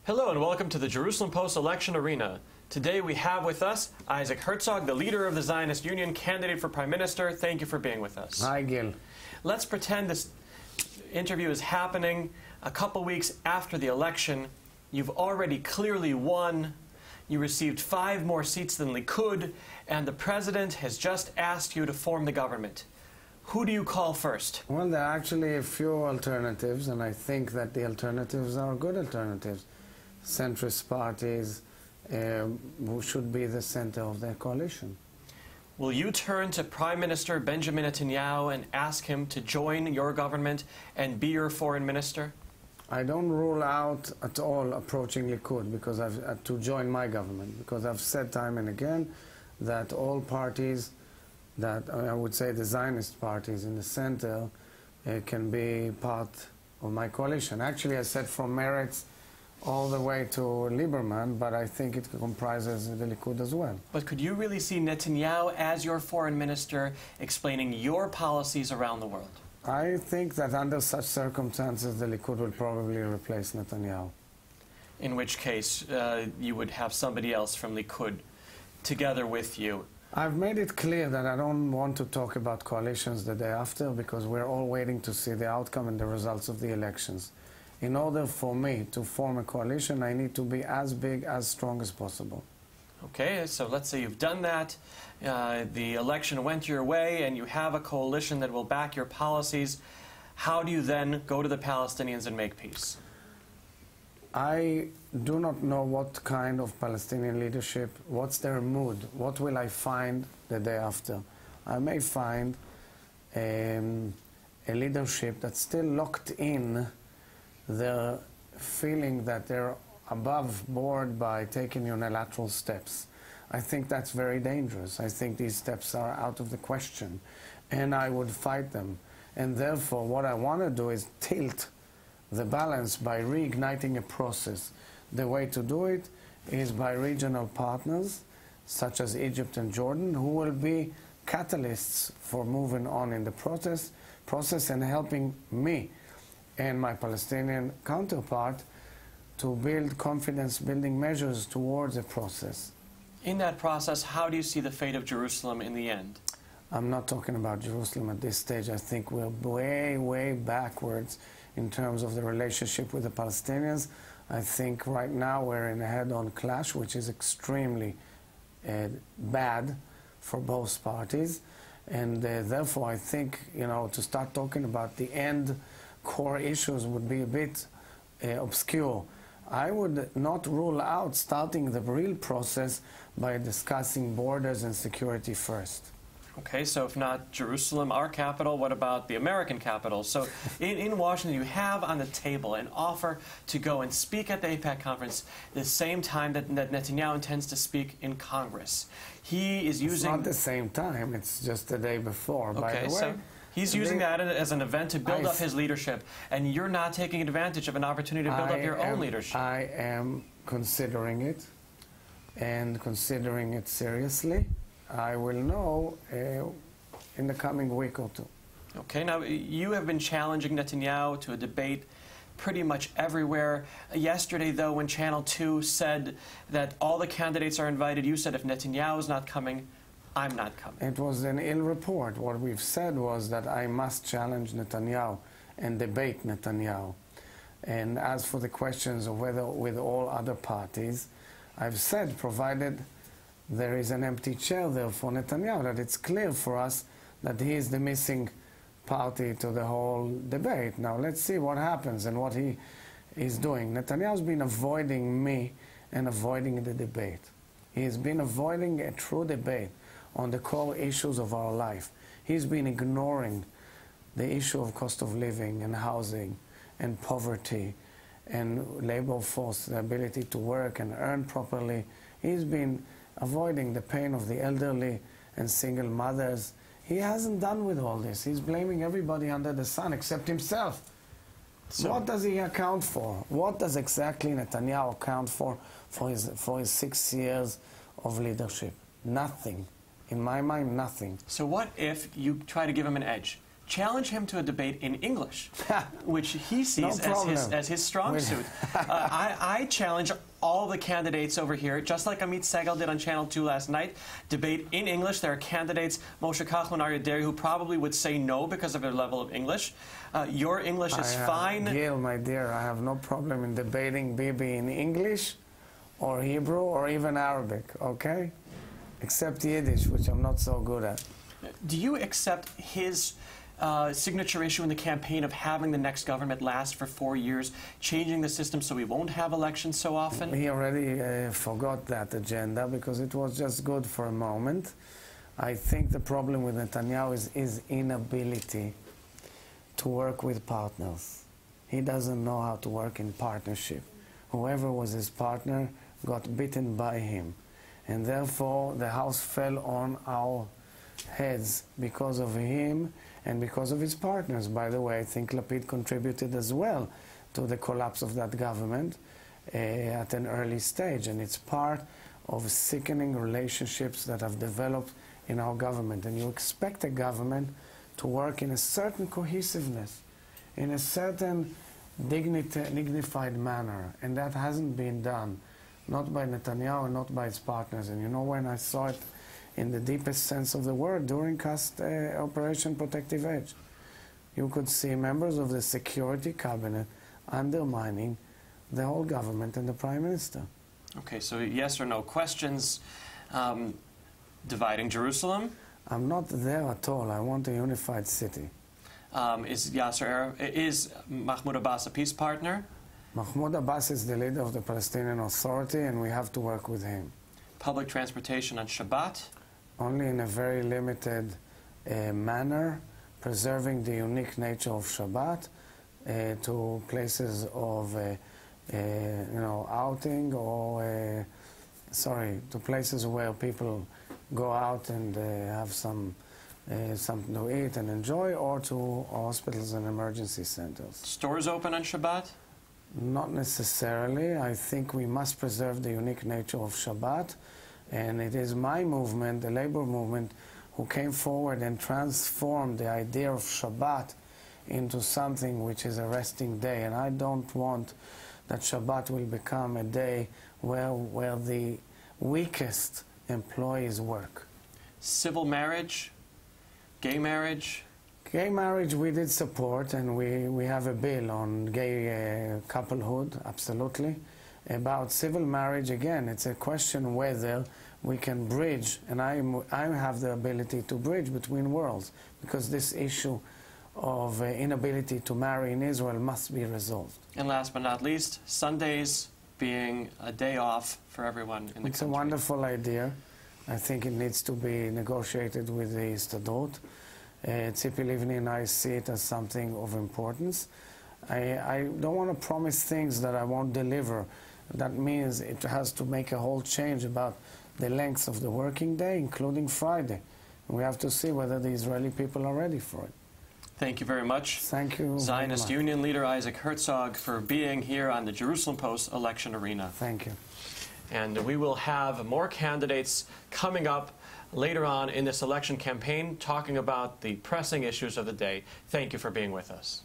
Hello and welcome to the Jerusalem Post Election Arena. Today we have with us Isaac Herzog, the leader of the Zionist Union, candidate for Prime Minister. Thank you for being with us. Hi, Gil. Let's pretend this interview is happening a couple weeks after the election. You've already clearly won. You received 5 more seats than Likud, and the president has just asked you to form the government. Who do you call first? Well, there are actually a few alternatives, and I think that the alternatives are good alternatives. Centrist parties who should be the center of their coalition. Will you turn to Prime Minister Benjamin Netanyahu and ask him to join your government and be your foreign minister? I don't rule out at all approaching Likud because to join my government, because I've said time and again that all parties, that I would say the Zionist parties in the center, can be part of my coalition. Actually, I said from Meretz all the way to Lieberman, but I think it comprises the Likud as well. But could you really see Netanyahu as your foreign minister explaining your policies around the world? I think that under such circumstances, the Likud will probably replace Netanyahu. In which case, you would have somebody else from Likud together with you. I've made it clear that I don't want to talk about coalitions the day after because we're all waiting to see the outcome and the results of the elections. In order for me to form a coalition, I need to be as big, as strong as possible. Okay, so let's say you've done that. The election went your way and you have a coalition that will back your policies. How do you then go to the Palestinians and make peace? I do not know what kind of Palestinian leadership, what's their mood, what will I find the day after. I may find a leadership that's still locked in their feeling that they're above board by taking unilateral steps. I think that's very dangerous. I think these steps are out of the question, and I would fight them. And therefore, what I want to do is tilt the balance by reigniting a process. The way to do it is by regional partners, such as Egypt and Jordan, who will be catalysts for moving on in the process and helping me and my Palestinian counterpart to build confidence-building measures towards a process. In that process, how do you see the fate of Jerusalem in the end? I'm not talking about Jerusalem at this stage. I think we're way, way backwards in terms of the relationship with the Palestinians. I think right now we're in a head-on clash, which is extremely bad for both parties. And therefore, I think, to start talking about the end core issues would be a bit obscure. I would not rule out starting the real process by discussing borders and security first. Okay, so if not Jerusalem, our capital, what about the American capital? So in Washington, you have on the table an offer to go and speak at the AIPAC conference the same time that Netanyahu intends to speak in Congress. He is using... It's not the same time, it's just the day before, okay, by the way. So he's using that as an event to build up his leadership, and you're not taking advantage of an opportunity to build up your own leadership. I am considering it, and considering it seriously. I will know in the coming week or two. Okay, now you have been challenging Netanyahu to a debate pretty much everywhere. Yesterday, though, when Channel 2 said that all the candidates are invited, you said if Netanyahu is not coming, I'm not coming. It was an ill report. What we've said was that I must challenge Netanyahu and debate Netanyahu. And as for the questions of whether with all other parties, I've said, provided there is an empty chair there for Netanyahu, that it's clear for us that he is the missing party to the whole debate. Now, let's see what happens and what he is doing. Netanyahu's been avoiding me and avoiding the debate. He has been avoiding a true debate on the core issues of our life. He's been ignoring the issue of cost of living and housing and poverty and labor force, the ability to work and earn properly. He's been avoiding the pain of the elderly and single mothers. He hasn't done with all this. He's blaming everybody under the sun except himself. So what does he account for? What does exactly Netanyahu account for his 6 years of leadership? Nothing. In my mind, nothing. So what if you try to give him an edge? challenge him to a debate in English, which he sees as his strong suit. I challenge all the candidates over here, just like Amit Segal did on Channel 2 last night, debate in English. There are candidates, Moshe Kachman and Aryeh Deri, who probably would say no because of their level of English. Your English is fine. Gil, my dear, I have no problem in debating Bibi in English or Hebrew or even Arabic, okay? Except Yiddish, which I'm not so good at. Do you accept his signature issue in the campaign of having the next government last for 4 years, changing the system so we won't have elections so often? He already forgot that agenda because it was just good for a moment. I think the problem with Netanyahu is his inability to work with partners. He doesn't know how to work in partnership. Whoever was his partner got bitten by him. And therefore, the house fell on our heads because of him and because of his partners. By the way, I think Lapid contributed as well to the collapse of that government at an early stage, and it's part of sickening relationships that have developed in our government. And you expect a government to work in a certain cohesiveness, in a certain dignified manner, and that hasn't been done, not by Netanyahu and not by his partners. And you know, when I saw it in the deepest sense of the word during Operation Protective Edge, you could see members of the security cabinet undermining the whole government and the prime minister. Okay, so yes or no questions. Dividing Jerusalem? I'm not there at all. I want a unified city. Is Mahmoud Abbas a peace partner? Mahmoud Abbas is the leader of the Palestinian Authority, and we have to work with him. Public transportation on Shabbat? Only in a very limited manner, preserving the unique nature of Shabbat to places of outing or, to places where people go out and have something to eat and enjoy, or to hospitals and emergency centers. Stores open on Shabbat? Not necessarily. I think we must preserve the unique nature of Shabbat, and it is my movement, the labor movement, who came forward and transformed the idea of Shabbat into something which is a resting day. And I don't want that Shabbat will become a day where the weakest employees work. Civil marriage? Gay marriage? Gay marriage we did support, and we have a bill on gay couplehood, absolutely. About civil marriage, again, it's a question whether we can bridge, and I have the ability to bridge between worlds, because this issue of inability to marry in Israel must be resolved. And last but not least, Sundays being a day off for everyone in the country. It's a wonderful idea. I think it needs to be negotiated with the Histadrut. Tzipi Livni and I see it as something of importance. I don't want to promise things that I won't deliver. That means it has to make a whole change about the length of the working day, including Friday. And we have to see whether the Israeli people are ready for it. Thank you very much. Thank you. Zionist Union leader Isaac Herzog, for being here on the Jerusalem Post election arena. Thank you. And we will have more candidates coming up later on in this election campaign talking about the pressing issues of the day. Thank you for being with us.